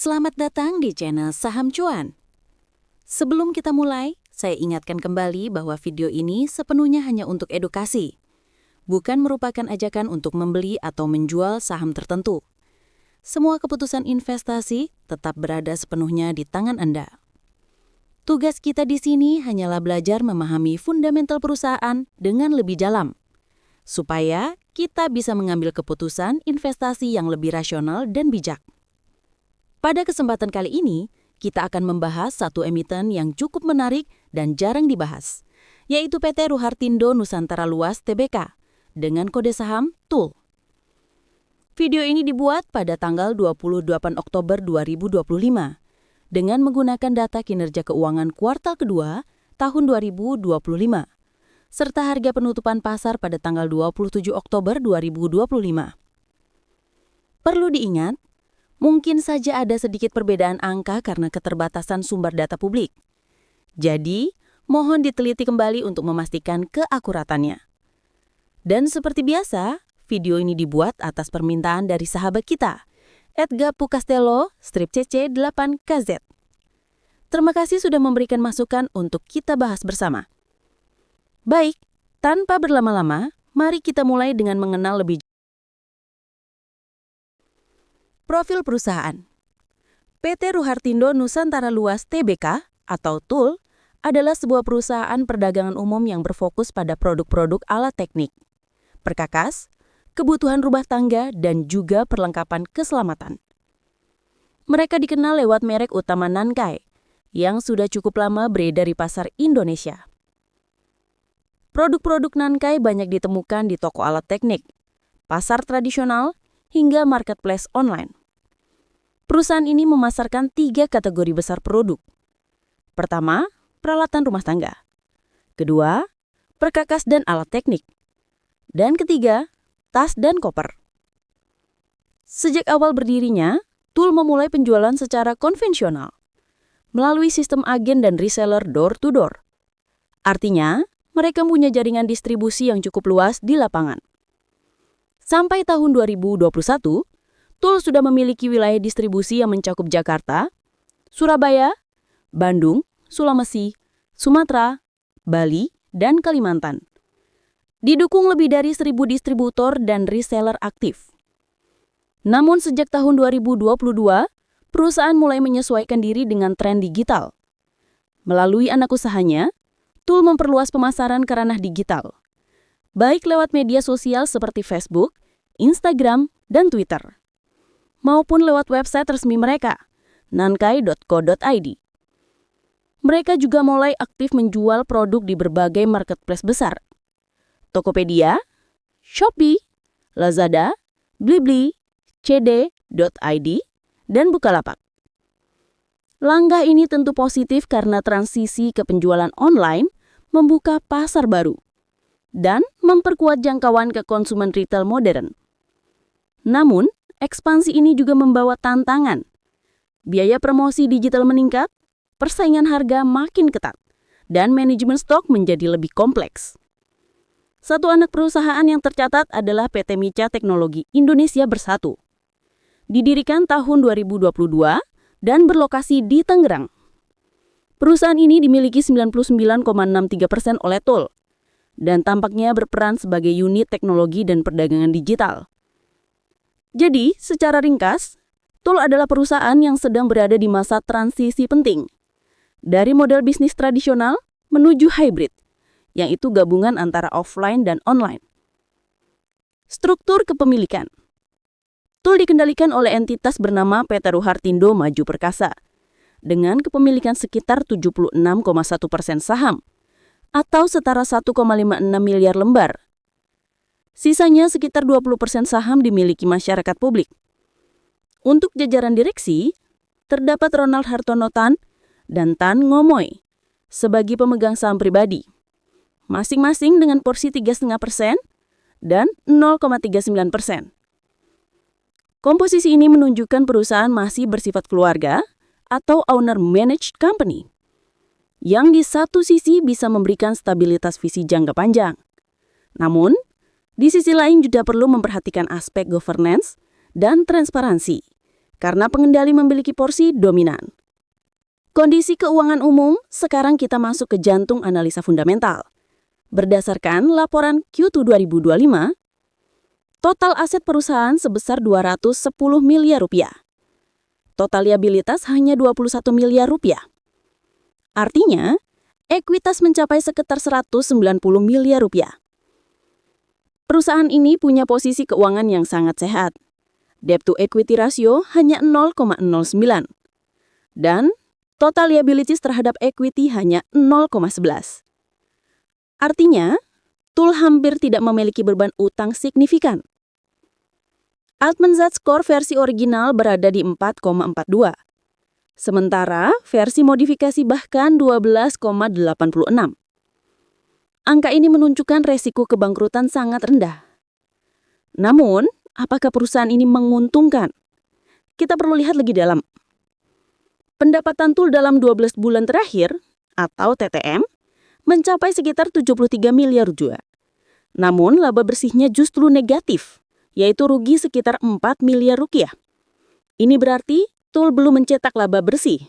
Selamat datang di channel Saham Cuan. Sebelum kita mulai, saya ingatkan kembali bahwa video ini sepenuhnya hanya untuk edukasi, bukan merupakan ajakan untuk membeli atau menjual saham tertentu. Semua keputusan investasi tetap berada sepenuhnya di tangan Anda. Tugas kita di sini hanyalah belajar memahami fundamental perusahaan dengan lebih dalam, supaya kita bisa mengambil keputusan investasi yang lebih rasional dan bijak. Pada kesempatan kali ini, kita akan membahas satu emiten yang cukup menarik dan jarang dibahas, yaitu PT Ruhartindo Nusantara Luas Tbk dengan kode saham TUL. Video ini dibuat pada tanggal 28 Oktober 2025 dengan menggunakan data kinerja keuangan kuartal kedua tahun 2025, serta harga penutupan pasar pada tanggal 27 Oktober 2025. Perlu diingat, mungkin saja ada sedikit perbedaan angka karena keterbatasan sumber data publik. Jadi, mohon diteliti kembali untuk memastikan keakuratannya. Dan seperti biasa, video ini dibuat atas permintaan dari sahabat kita, @gapucastello _cc8kz. Terima kasih sudah memberikan masukan untuk kita bahas bersama. Baik, tanpa berlama-lama, mari kita mulai dengan mengenal lebih profil perusahaan. PT Ruhartindo Nusantara Luas Tbk atau TUL adalah sebuah perusahaan perdagangan umum yang berfokus pada produk-produk alat teknik, perkakas, kebutuhan rumah tangga, dan juga perlengkapan keselamatan. Mereka dikenal lewat merek utama Nankai, yang sudah cukup lama beredar di pasar Indonesia. Produk-produk Nankai banyak ditemukan di toko alat teknik, pasar tradisional, hingga marketplace online. Perusahaan ini memasarkan 3 kategori besar produk. Pertama, peralatan rumah tangga. Kedua, perkakas dan alat teknik. Dan ketiga, tas dan koper. Sejak awal berdirinya, TUL memulai penjualan secara konvensional, melalui sistem agen dan reseller door-to-door. Artinya, mereka punya jaringan distribusi yang cukup luas di lapangan. Sampai tahun 2021, TUL sudah memiliki wilayah distribusi yang mencakup Jakarta, Surabaya, Bandung, Sulawesi, Sumatera, Bali, dan Kalimantan. Didukung lebih dari 1.000 distributor dan reseller aktif. Namun sejak tahun 2022, perusahaan mulai menyesuaikan diri dengan tren digital. Melalui anak usahanya, TUL memperluas pemasaran ke ranah digital, baik lewat media sosial seperti Facebook, Instagram, dan Twitter, maupun lewat website resmi mereka, nankai.co.id. Mereka juga mulai aktif menjual produk di berbagai marketplace besar, Tokopedia, Shopee, Lazada, Blibli, cd.id, dan Bukalapak. Langkah ini tentu positif karena transisi ke penjualan online membuka pasar baru dan memperkuat jangkauan ke konsumen retail modern. Namun, ekspansi ini juga membawa tantangan. Biaya promosi digital meningkat, persaingan harga makin ketat, dan manajemen stok menjadi lebih kompleks. Satu anak perusahaan yang tercatat adalah PT Mica Teknologi Indonesia Bersatu. Didirikan tahun 2022 dan berlokasi di Tangerang. Perusahaan ini dimiliki 99,63% oleh TUL, dan tampaknya berperan sebagai unit teknologi dan perdagangan digital. Jadi, secara ringkas, TUL adalah perusahaan yang sedang berada di masa transisi penting, dari model bisnis tradisional menuju hybrid, yaitu gabungan antara offline dan online. Struktur kepemilikan. TUL dikendalikan oleh entitas bernama PT Ruhartindo Maju Perkasa, dengan kepemilikan sekitar 76,1% saham, atau setara 1,56 miliar lembar. Sisanya sekitar 20% saham dimiliki masyarakat publik. Untuk jajaran direksi, terdapat Ronald Hartono Tan dan Tan Ngomoy sebagai pemegang saham pribadi, masing-masing dengan porsi 3,5% dan 0,39%. Komposisi ini menunjukkan perusahaan masih bersifat keluarga atau owner-managed company, yang di satu sisi bisa memberikan stabilitas visi jangka panjang. Namun, di sisi lain juga perlu memperhatikan aspek governance dan transparansi, karena pengendali memiliki porsi dominan. Kondisi keuangan umum, sekarang kita masuk ke jantung analisa fundamental. Berdasarkan laporan Q2 2025, total aset perusahaan sebesar 210 miliar rupiah. Total liabilitas hanya 21 miliar rupiah. Artinya, ekuitas mencapai sekitar 190 miliar rupiah. Perusahaan ini punya posisi keuangan yang sangat sehat. Debt to equity ratio hanya 0,09. Dan total liabilities terhadap equity hanya 0,11. Artinya, TUL hampir tidak memiliki beban utang signifikan. Altman Z-Score versi original berada di 4,42. Sementara versi modifikasi bahkan 12,86. Angka ini menunjukkan resiko kebangkrutan sangat rendah. Namun, apakah perusahaan ini menguntungkan? Kita perlu lihat lebih dalam. Pendapatan TUL dalam 12 bulan terakhir, atau TTM, mencapai sekitar 73 miliar rupiah. Namun, laba bersihnya justru negatif, yaitu rugi sekitar 4 miliar rupiah. Ini berarti TUL belum mencetak laba bersih.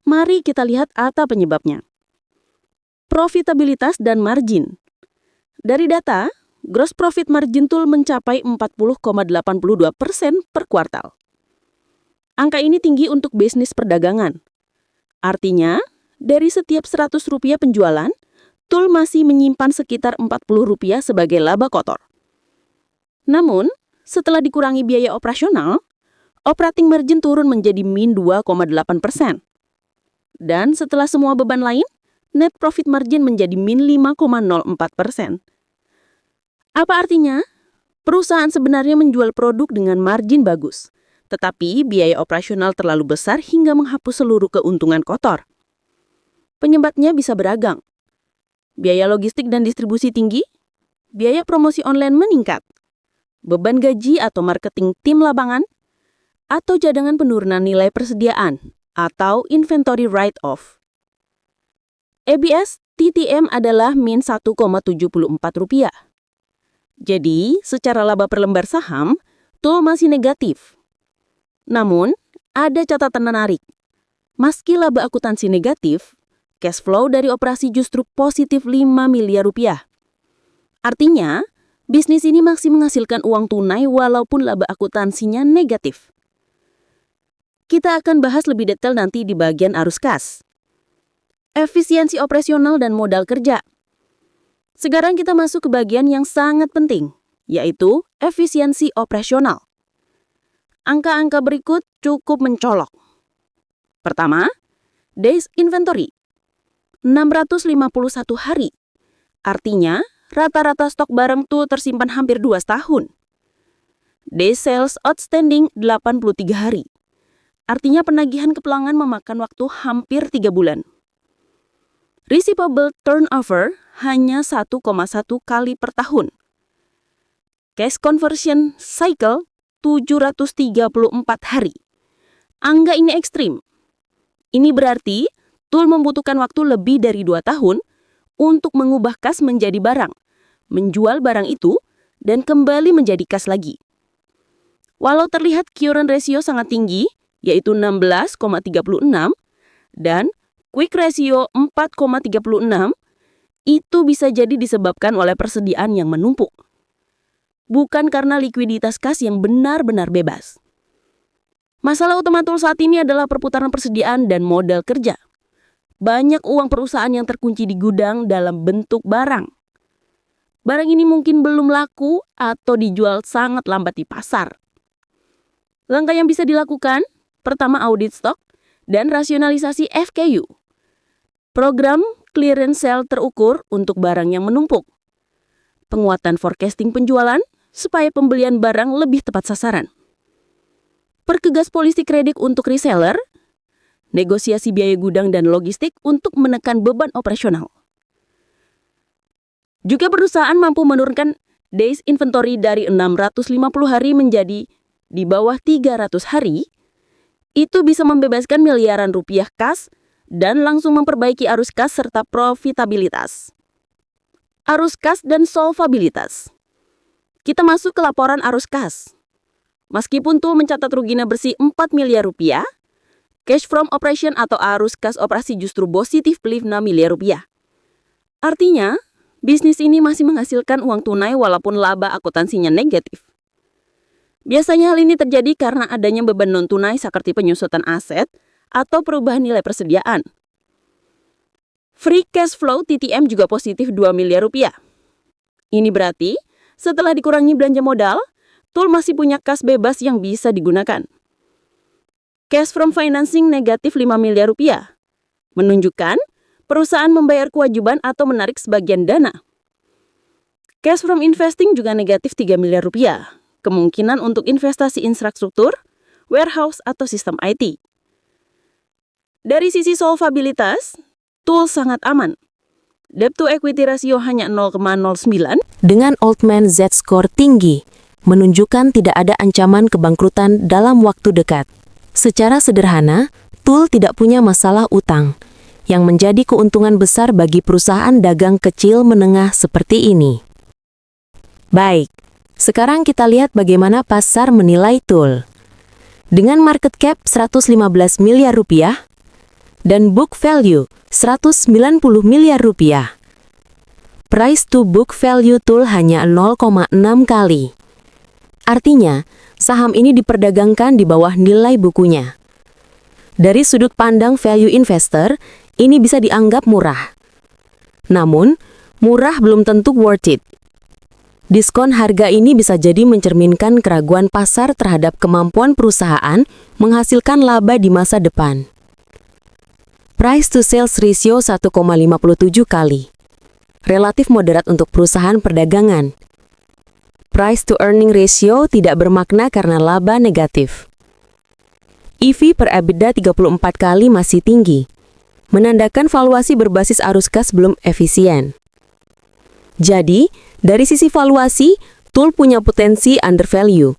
Mari kita lihat apa penyebabnya. Profitabilitas dan margin. Dari data, gross profit margin TUL mencapai 40,82% per kuartal. Angka ini tinggi untuk bisnis perdagangan. Artinya, dari setiap 100 rupiah penjualan, TUL masih menyimpan sekitar 40 rupiah sebagai laba kotor. Namun, setelah dikurangi biaya operasional, operating margin turun menjadi min 2,8%. Dan setelah semua beban lain, net profit margin menjadi min 5,04%. Apa artinya? Perusahaan sebenarnya menjual produk dengan margin bagus, tetapi biaya operasional terlalu besar hingga menghapus seluruh keuntungan kotor. Penyebabnya bisa beragam. Biaya logistik dan distribusi tinggi, biaya promosi online meningkat, beban gaji atau marketing tim lapangan, atau cadangan penurunan nilai persediaan atau inventory write-off. EPS TTM adalah min 1,74 rupiah. Jadi, secara laba per lembar saham, TUL masih negatif. Namun, ada catatan menarik. Meski laba akuntansi negatif, cash flow dari operasi justru positif 5 miliar rupiah. Artinya, bisnis ini masih menghasilkan uang tunai walaupun laba akuntansinya negatif. Kita akan bahas lebih detail nanti di bagian arus kas. Efisiensi operasional dan modal kerja. Sekarang kita masuk ke bagian yang sangat penting, yaitu efisiensi operasional. Angka-angka berikut cukup mencolok. Pertama, days inventory. 651 hari. Artinya, rata-rata stok barang tuh tersimpan hampir 2 tahun. Days sales outstanding 83 hari. Artinya penagihan ke pelanggan memakan waktu hampir 3 bulan. Receivable turnover hanya 1,1 kali per tahun. Cash conversion cycle 734 hari. Angka ini ekstrim. Ini berarti TUL membutuhkan waktu lebih dari 2 tahun untuk mengubah kas menjadi barang, menjual barang itu, dan kembali menjadi kas lagi. Walau terlihat current ratio sangat tinggi, yaitu 16,36, dan quick ratio 4,36, itu bisa jadi disebabkan oleh persediaan yang menumpuk. Bukan karena likuiditas kas yang benar-benar bebas. Masalah utama TUL saat ini adalah perputaran persediaan dan modal kerja. Banyak uang perusahaan yang terkunci di gudang dalam bentuk barang. Barang ini mungkin belum laku atau dijual sangat lambat di pasar. Langkah yang bisa dilakukan, pertama audit stok dan rasionalisasi FKU. Program clearance sale terukur untuk barang yang menumpuk. Penguatan forecasting penjualan supaya pembelian barang lebih tepat sasaran. Perkegas polisi kredit untuk reseller, negosiasi biaya gudang dan logistik untuk menekan beban operasional. Juga perusahaan mampu menurunkan days inventory dari 650 hari menjadi di bawah 300 hari, itu bisa membebaskan miliaran rupiah kas dan langsung memperbaiki arus kas serta profitabilitas. Arus kas dan solvabilitas. Kita masuk ke laporan arus kas. Meskipun Tool mencatat ruginya bersih 4 miliar rupiah, cash from operation atau arus kas operasi justru positif 6 miliar rupiah. Artinya, bisnis ini masih menghasilkan uang tunai walaupun laba akuntansinya negatif. Biasanya hal ini terjadi karena adanya beban non-tunai seperti penyusutan aset atau perubahan nilai persediaan. Free cash flow TTM juga positif 2 miliar rupiah. Ini berarti, setelah dikurangi belanja modal, Tool masih punya kas bebas yang bisa digunakan. Cash from financing negatif 5 miliar rupiah, menunjukkan perusahaan membayar kewajiban atau menarik sebagian dana. Cash from investing juga negatif 3 miliar rupiah, kemungkinan untuk investasi infrastruktur, warehouse, atau sistem IT. Dari sisi solvabilitas, Tool sangat aman. Debt to equity ratio hanya 0,09 dengan Altman Z-score tinggi, menunjukkan tidak ada ancaman kebangkrutan dalam waktu dekat. Secara sederhana, Tool tidak punya masalah utang, yang menjadi keuntungan besar bagi perusahaan dagang kecil menengah seperti ini. Baik, sekarang kita lihat bagaimana pasar menilai Tool. Dengan market cap 115 miliar rupiah dan book value 190 miliar rupiah. Price to book value Tool hanya 0,6 kali. Artinya, saham ini diperdagangkan di bawah nilai bukunya. Dari sudut pandang value investor, ini bisa dianggap murah. Namun, murah belum tentu worth it. Diskon harga ini bisa jadi mencerminkan keraguan pasar terhadap kemampuan perusahaan menghasilkan laba di masa depan. Price to sales ratio 1,57 kali. Relatif moderat untuk perusahaan perdagangan. Price to earning ratio tidak bermakna karena laba negatif. EV per EBITDA 34 kali masih tinggi, menandakan valuasi berbasis arus kas belum efisien. Jadi, dari sisi valuasi, Tool punya potensi undervalue,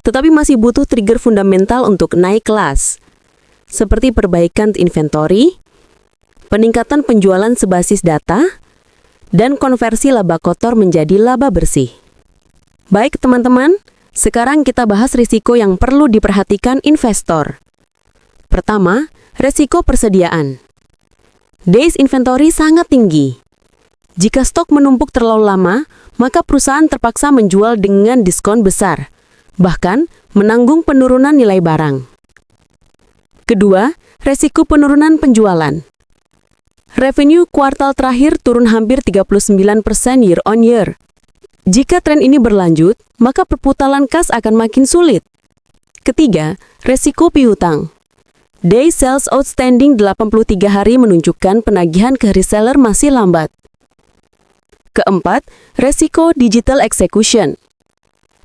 tetapi masih butuh trigger fundamental untuk naik kelas, seperti perbaikan inventory, peningkatan penjualan sebasis data, dan konversi laba kotor menjadi laba bersih. Baik teman-teman, sekarang kita bahas risiko yang perlu diperhatikan investor. Pertama, risiko persediaan. Days inventory sangat tinggi. Jika stok menumpuk terlalu lama, maka perusahaan terpaksa menjual dengan diskon besar, bahkan menanggung penurunan nilai barang. Kedua, risiko penurunan penjualan. Revenue kuartal terakhir turun hampir 39% year on year. Jika tren ini berlanjut, maka perputaran kas akan makin sulit. Ketiga, resiko piutang. Day sales outstanding 83 hari menunjukkan penagihan ke reseller masih lambat. Keempat, resiko digital execution.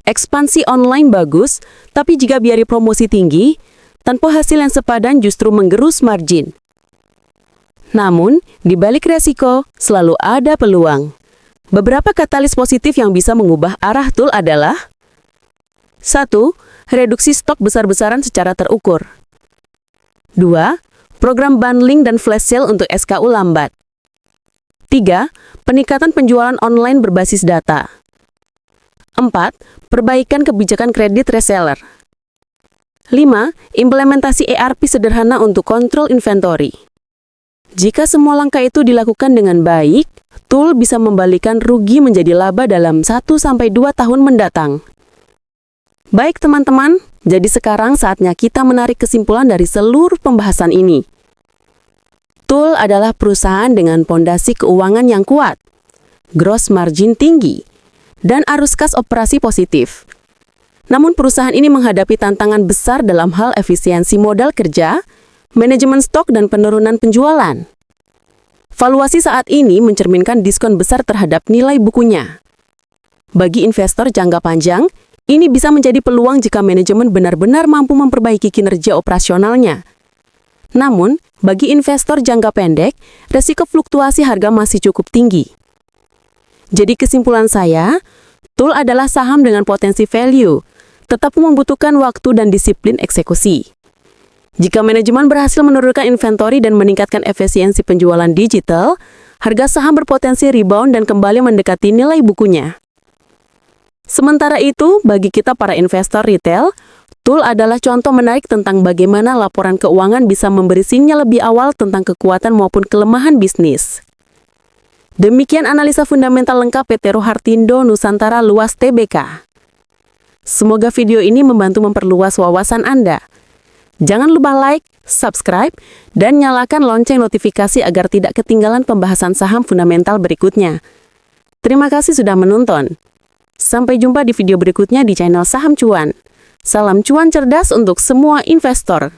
Ekspansi online bagus, tapi jika biaya promosi tinggi, tanpa hasil yang sepadan justru menggerus margin. Namun, di balik resiko, selalu ada peluang. Beberapa katalis positif yang bisa mengubah arah Tool adalah 1. Reduksi stok besar-besaran secara terukur. 2. Program bundling dan flash sale untuk SKU lambat. 3. Peningkatan penjualan online berbasis data. 4. Perbaikan kebijakan kredit reseller. 5. Implementasi ERP sederhana untuk kontrol inventory. Jika semua langkah itu dilakukan dengan baik, Tool bisa membalikan rugi menjadi laba dalam 1-2 tahun mendatang. Baik teman-teman, jadi sekarang saatnya kita menarik kesimpulan dari seluruh pembahasan ini. Tool adalah perusahaan dengan pondasi keuangan yang kuat, gross margin tinggi, dan arus kas operasi positif. Namun perusahaan ini menghadapi tantangan besar dalam hal efisiensi modal kerja, manajemen stok, dan penurunan penjualan. Valuasi saat ini mencerminkan diskon besar terhadap nilai bukunya. Bagi investor jangka panjang, ini bisa menjadi peluang jika manajemen benar-benar mampu memperbaiki kinerja operasionalnya. Namun, bagi investor jangka pendek, resiko fluktuasi harga masih cukup tinggi. Jadi kesimpulan saya, Tool adalah saham dengan potensi value, tetapi membutuhkan waktu dan disiplin eksekusi. Jika manajemen berhasil menurunkan inventory dan meningkatkan efisiensi penjualan digital, harga saham berpotensi rebound dan kembali mendekati nilai bukunya. Sementara itu, bagi kita para investor retail, Tool adalah contoh menarik tentang bagaimana laporan keuangan bisa memberi sinyal lebih awal tentang kekuatan maupun kelemahan bisnis. Demikian analisa fundamental lengkap PT Rohartindo Nusantara Luas Tbk. Semoga video ini membantu memperluas wawasan Anda. Jangan lupa like, subscribe, dan nyalakan lonceng notifikasi agar tidak ketinggalan pembahasan saham fundamental berikutnya. Terima kasih sudah menonton. Sampai jumpa di video berikutnya di channel Saham Cuan. Salam cuan cerdas untuk semua investor.